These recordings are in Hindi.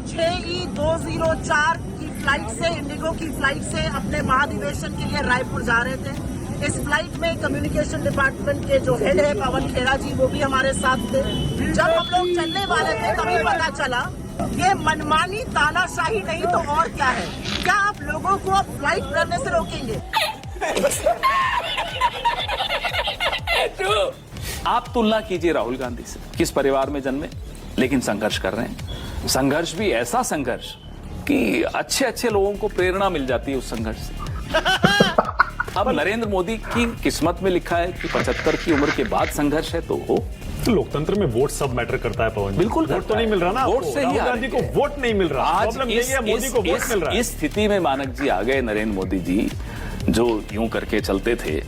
6E204 की फ्लाइट से, इंडिगो की फ्लाइट से अपने महाधिवेशन के लिए रायपुर जा रहे थे। इस फ्लाइट में कम्युनिकेशन डिपार्टमेंट के जो हेड है पवन खेड़ा जी, वो भी हमारे साथ थे। जब हम लोग चलने वाले थे तभी पता चला ये मनमानी तानाशाही नहीं तो और क्या है। क्या आप लोगों को अब फ्लाइट करने से रोकेंगे? आप तुलना कीजिए राहुल गांधी से, किस परिवार में जन्मे लेकिन संघर्ष कर रहे हैं। संघर्ष भी ऐसा संघर्ष कि अच्छे अच्छे लोगों को प्रेरणा मिल जाती है उस संघर्ष से। अब नरेंद्र मोदी की किस्मत में लिखा है कि 75 की उम्र के बाद संघर्ष है तो हो। तो लोकतंत्र में वोट सब मैटर करता है पवन जी। बिल्कुल वोट तो नहीं मिल रहा ना, वोट से ही राहुल गांधी को वोट नहीं मिल रहा। आज प्रॉब्लम यही है, मोदी को वोट मिल रहा है। इस स्थिति में मानक जी आ गए, नरेंद्र मोदी जी जो यूं करके चलते थे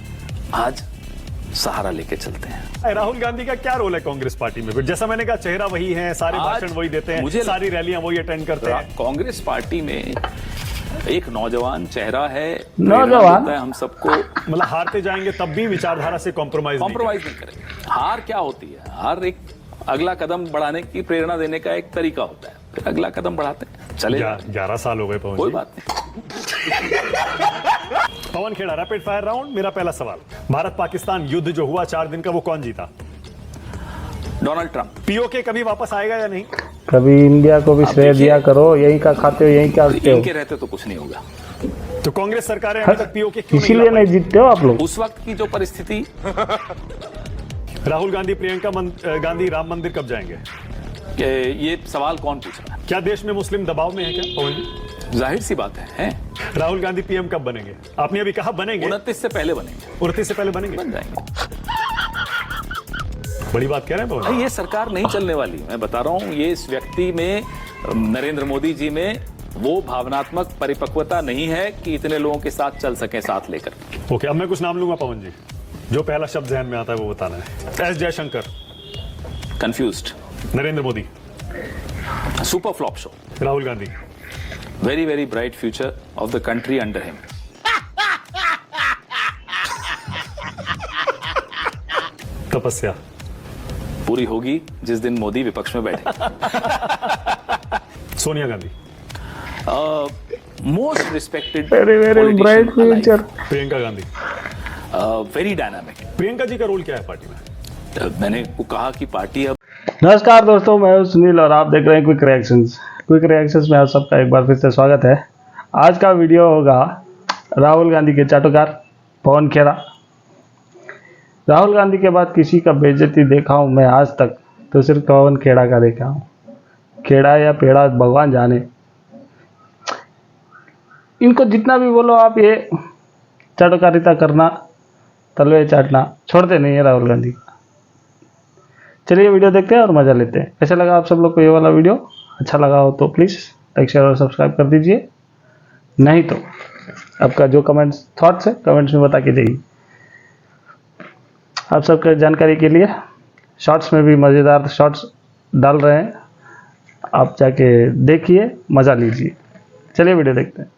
आज सहारा लेके चलते हैं। राहुल गांधी का क्या रोल है कांग्रेस पार्टी में? जैसा मैंने कहा, चेहरा वही है, सारे भाषण वही देते हैं, सारी रैलियां वही अटेंड करते हैं। कांग्रेस पार्टी में एक नौजवान चेहरा है, नौजवान है हम सबको। मतलब हारते जाएंगे तब भी विचारधारा से कॉम्प्रोमाइज नहीं करेंगे। हार क्या होती है? हार एक अगला कदम बढ़ाने की प्रेरणा देने का एक तरीका होता है, फिर अगला कदम बढ़ाते हैं। चले 11 साल हो गए पवन, कोई बात नहीं। Pawan Khera, rapid fire round. मेरा पहला सवाल, भारत पाकिस्तान युद्ध जो हुआ 4 दिन का, वो कौन जीता? Donald Trump. पीओके कभी वापस आएगा या नहीं? कभी इंडिया को भी श्रेय दिया करो, यही का खाते हो, यही का रखते हो। इनके रहते तो कुछ नहीं होगा। तो कांग्रेस सरकारें अभी तक पीओके क्यों इसीलिए नहीं जीतते हो आप लोग। उस वक्त की जो परिस्थिति। राहुल गांधी प्रियंका गांधी राम मंदिर कब जाएंगे? ये सवाल कौन पूछ रहा है? क्या देश में मुस्लिम दबाव में है क्या पवन जी? जाहिर सी बात है। राहुल गांधी पीएम कब बनेंगे? आपने अभी कहा बनेंगे, 29 से पहले बनेंगे। 29 से पहले बनेंगे, बन जाएंगे। बड़ी बात कह रहे हैं पवन। ये सरकार नहीं चलने वाली, मैं बता रहा हूं। ये इस व्यक्ति में, नरेंद्र मोदी जी में वो भावनात्मक परिपक्वता नहीं है कि इतने लोगों के साथ चल सके साथ लेकर। ओके, अब मैं कुछ नाम लूंगा पवन जी, जो पहला शब्द ध्यान में आता है वो बताना है। S Jaishankar. Confused. Narendra Modi. Super flop show. Rahul Gandhi. Very very bright future of the country under him. तपस्या पूरी होगी जिस दिन मोदी विपक्ष में बैठे। Sonia Gandhi. Most respected. Very bright future. Priyanka Gandhi. Very dynamic. Priyanka ji का रोल क्या है पार्टी में? मैंने को कहा कि पार्टी अब। नमस्कार दोस्तों, मैं हूं सुनील और आप देख रहे हैं क्विक रिएक्शंस। क्विक रिएक्शंस में आप सबका एक बार फिर से स्वागत है। आज का वीडियो होगा राहुल गांधी के चाटुकार पवन खेड़ा। राहुल गांधी के बाद किसी का बेइज्जती देखा हूं मैं आज तक तो सिर्फ पवन खेड़ा का देखा हूं। खेड़ा या पेड़ा भगवान जाने, इनको जितना भी बोलो आप, ये चाटुकारिता करना, तलवे चाटना छोड़ते नहीं है राहुल गांधी। चलिए वीडियो देखते हैं और मज़ा लेते हैं। कैसा लगा आप सब लोग को ये वाला वीडियो? अच्छा लगा हो तो प्लीज़ लाइक शेयर और सब्सक्राइब कर दीजिए, नहीं तो आपका जो कमेंट्स थॉट्स है कमेंट्स में बता के जाइए। आप सबके जानकारी के लिए शॉर्ट्स में भी मज़ेदार शॉर्ट्स डाल रहे हैं, आप जाके देखिए, मज़ा लीजिए। चलिए वीडियो देखते हैं।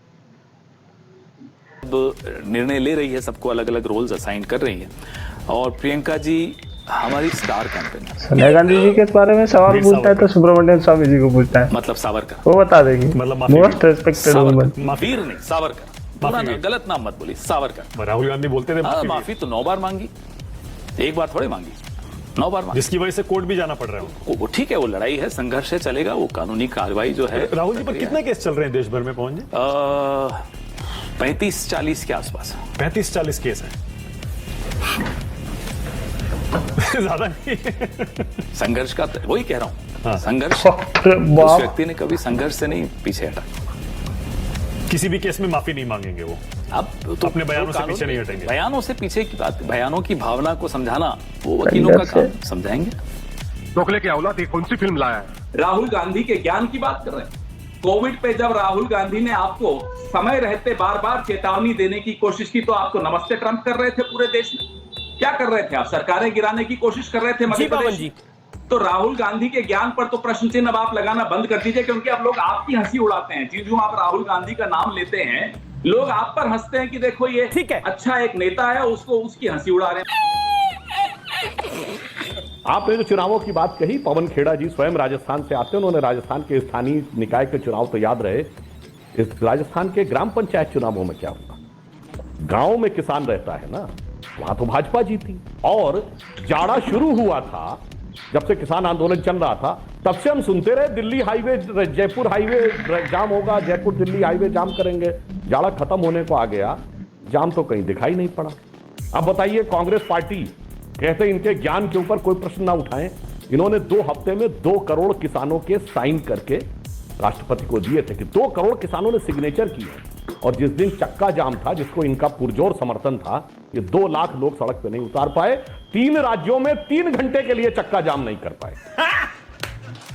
निर्णय ले रही है, सबको अलग अलग रोल्स असाइन कर रही है और प्रियंका जी हमारी स्टार कैंपेन है। सोनिया गांधी जी के बारे में सवाल पूछता है तो सुब्रमण्यम स्वामी जी को पूछता है, मतलब सावरकर, वो बता देंगे। मतलब मोस्ट रेस्पेक्टेड वुमन। वीर नहीं, सावरकर। गलत नाम मत बोलिए, सावरकर। राहुल गांधी बोलते थे माफी तो 9 बार मांगी, एक बार थोड़े मांगी, 9 बार मांगी, जिसकी वजह से कोर्ट भी जाना पड़ रहा है। वो ठीक है, वो लड़ाई है, संघर्ष है, चलेगा, वो कानूनी कार्रवाई जो है। राहुल जी पर कितने केस चल रहे हैं देश भर में पवन जी? 35-40 के आसपास। 35-40 केस है। ज्यादा नहीं। संघर्ष का वही कह रहा हूँ। हाँ। संघर्ष, उस व्यक्ति ने कभी संघर्ष से नहीं पीछे हटा। किसी भी केस में माफी नहीं मांगेंगे वो। अब तो अपने बयानों से पीछे नहीं हटेंगे। बयानों से पीछे की बात, बयानों की भावना को समझाना वो वकीलों का काम, समझाएंगे। दोखले की औलाद ये कौन सी फिल्म लाया है? राहुल गांधी के ज्ञान की बात कर रहे हैं। कोविड पे जब राहुल गांधी ने आपको समय रहते बार बार चेतावनी देने की कोशिश की तो आपको नमस्ते ट्रंप कर रहे थे पूरे देश में। क्या कर रहे थे आप? सरकारें गिराने की कोशिश कर रहे थे मध्य प्रदेश में। तो राहुल गांधी के ज्ञान पर तो प्रश्न चिन्ह अब आप लगाना बंद कर दीजिए, क्योंकि अब लोग आपकी हंसी उड़ाते हैं। जिस आप राहुल गांधी का नाम लेते हैं, लोग आप पर हंसते हैं कि देखो ये ठीक है, अच्छा एक नेता है, उसको उसकी हंसी उड़ा रहे हैं। आपने जो चुनावों की बात कही, पवन खेड़ा जी स्वयं राजस्थान से आते हैं, उन्होंने राजस्थान के स्थानीय निकाय के चुनाव तो याद रहे। इस राजस्थान के ग्राम पंचायत चुनावों में क्या हुआ? गांव में किसान रहता है ना, वहां तो भाजपा जीती। और जाड़ा शुरू हुआ था, जब से किसान आंदोलन चल रहा था, तब से हम सुनते रहे दिल्ली हाईवे, जयपुर हाईवे जाम होगा, जयपुर दिल्ली हाईवे जाम करेंगे। जाड़ा खत्म होने को आ गया, जाम तो कहीं दिखाई नहीं पड़ा। अब बताइए, कांग्रेस पार्टी कहते इनके ज्ञान के ऊपर कोई प्रश्न ना उठाएं। इन्होंने 2 हफ्ते में 2 करोड़ किसानों के साइन करके राष्ट्रपति को दिए थे कि 2 करोड़ किसानों ने सिग्नेचर किए। और जिस दिन चक्का जाम था, जिसको इनका पुरजोर समर्थन था, ये 2 लाख लोग सड़क पे नहीं उतार पाए। 3 राज्यों में 3 घंटे के लिए चक्का जाम नहीं कर पाए।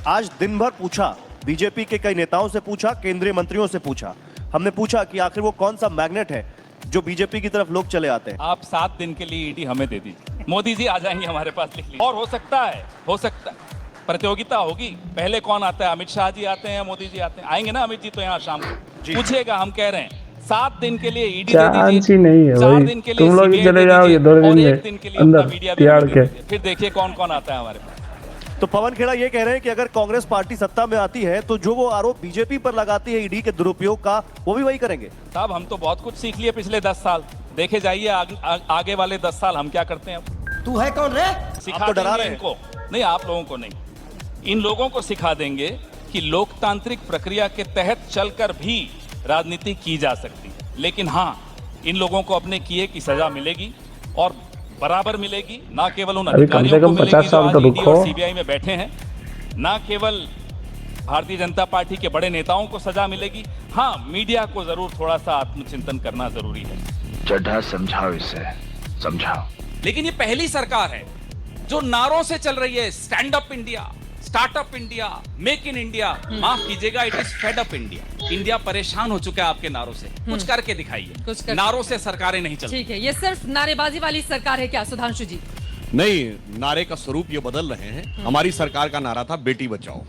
आज दिन भर पूछा, बीजेपी के कई नेताओं से पूछा, केंद्रीय मंत्रियों से पूछा, हमने पूछा कि आखिर वो कौन सा मैग्नेट है जो बीजेपी की तरफ लोग चले आते हैं। आप 7 दिन के लिए ईडी हमें दे दीजिए, मोदी जी आ जाएंगे हमारे पास, लिख लीजिए। और हो सकता है प्रतियोगिता होगी, पहले कौन आता है, अमित शाह जी आते हैं या मोदी जी आते हैं? आएंगे ना अमित जी तो यहाँ शाम को पूछेगा। हम कह रहे हैं 7 दिन के लिए ईडी दे दीजिए, नहीं है 4 दिन के लिए तुम लोग चले जाओगे 2 दिन में 1 दिन के लिए अंदर मीडिया तिहाड़ के। फिर देखिए कौन कौन आता है हमारे पास। तो पवन खेड़ा ये कह रहे हैं कि अगर कांग्रेस पार्टी सत्ता में आती है तो जो वो आरोप बीजेपी पर लगाती है ईडी के दुरुपयोग का, वो भी वही करेंगे। साहब हम तो बहुत कुछ सीख लिए पिछले 10 साल, देखे जाइए आगे वाले 10 साल हम क्या करते हैं। तू है कौन रे? सिखा देंगे इनको, नहीं आप लोगों को नहीं, इन लोगों को सिखा देंगे कि लोकतांत्रिक प्रक्रिया के तहत चलकर भी राजनीति की जा सकती है। लेकिन हाँ, इन लोगों को अपने किए की सजा मिलेगी और बराबर मिलेगी, ना केवल उन अधिकारियों को मिलेगी जो आज ईडी और सीबीआई में बैठे हैं, ना केवल भारतीय जनता पार्टी के बड़े नेताओं को सजा मिलेगी। हाँ, मीडिया को जरूर थोड़ा सा आत्मचिंतन करना जरूरी है। चड्ढा समझाओ इसे, समझाओ। लेकिन ये पहली सरकार है जो नारों से चल रही है, stand up India, startup India, make in India. माफ कीजिएगा, it is fed up India. India परेशान हो चुका है आपके नारों से, कुछ करके दिखाइए। नारों से सरकारें नहीं चलती। ठीक है, ये सिर्फ नारेबाजी वाली सरकार है क्या सुधांशु जी? नहीं, नारे का स्वरूप ये बदल रहे हैं। हमारी सरकार का नारा था बेटी बचाओ,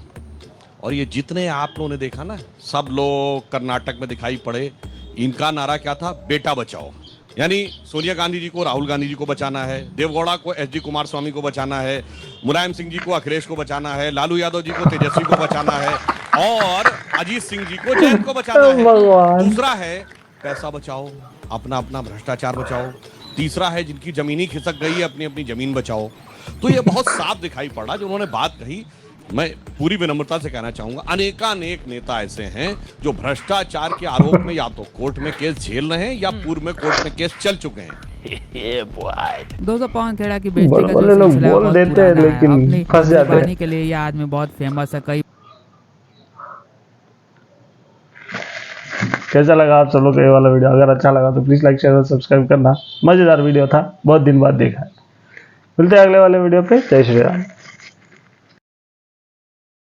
और ये जितने आप लोगों ने देखा ना, सब लोग कर्नाटक में दिखाई पड़े, इनका नारा क्या था? बेटा बचाओ। यानी सोनिया गांधी जी को राहुल गांधी जी को बचाना है, देवगौड़ा को एचडी कुमारस्वामी को बचाना है, मुलायम सिंह जी को अखिलेश को बचाना है, लालू यादव जी को तेजस्वी को बचाना है, और अजीत सिंह जी को जयंत को बचाना है। दूसरा है पैसा बचाओ, अपना अपना भ्रष्टाचार बचाओ। तीसरा है जिनकी जमीनी खिसक गई है, अपनी अपनी जमीन बचाओ। तो ये बहुत साफ दिखाई पड़ा जो उन्होंने बात कही। मैं पूरी विनम्रता से कहना चाहूंगा, अनेकानेक नेता ऐसे हैं जो भ्रष्टाचार के आरोप में या तो कोर्ट में केस झेल रहे हैं या पूर्व में कोर्ट में केस चल चुके हैं। दोस्तों, पवन खेड़ा की बेइज्जती का जो सिलसिला बोल देते हैं लेकिन फंस जाते हैं। के लिए ये आदमी बहुत फेमस है। कई कैसा लगा आप सब लोग को ये वाला वीडियो? अगर अच्छा लगा तो प्लीज लाइक शेयर और सब्सक्राइब करना। मजेदार वीडियो था, बहुत दिन बाद देखा है। मिलते हैं अगले वाले वीडियो पे। जय श्री राम।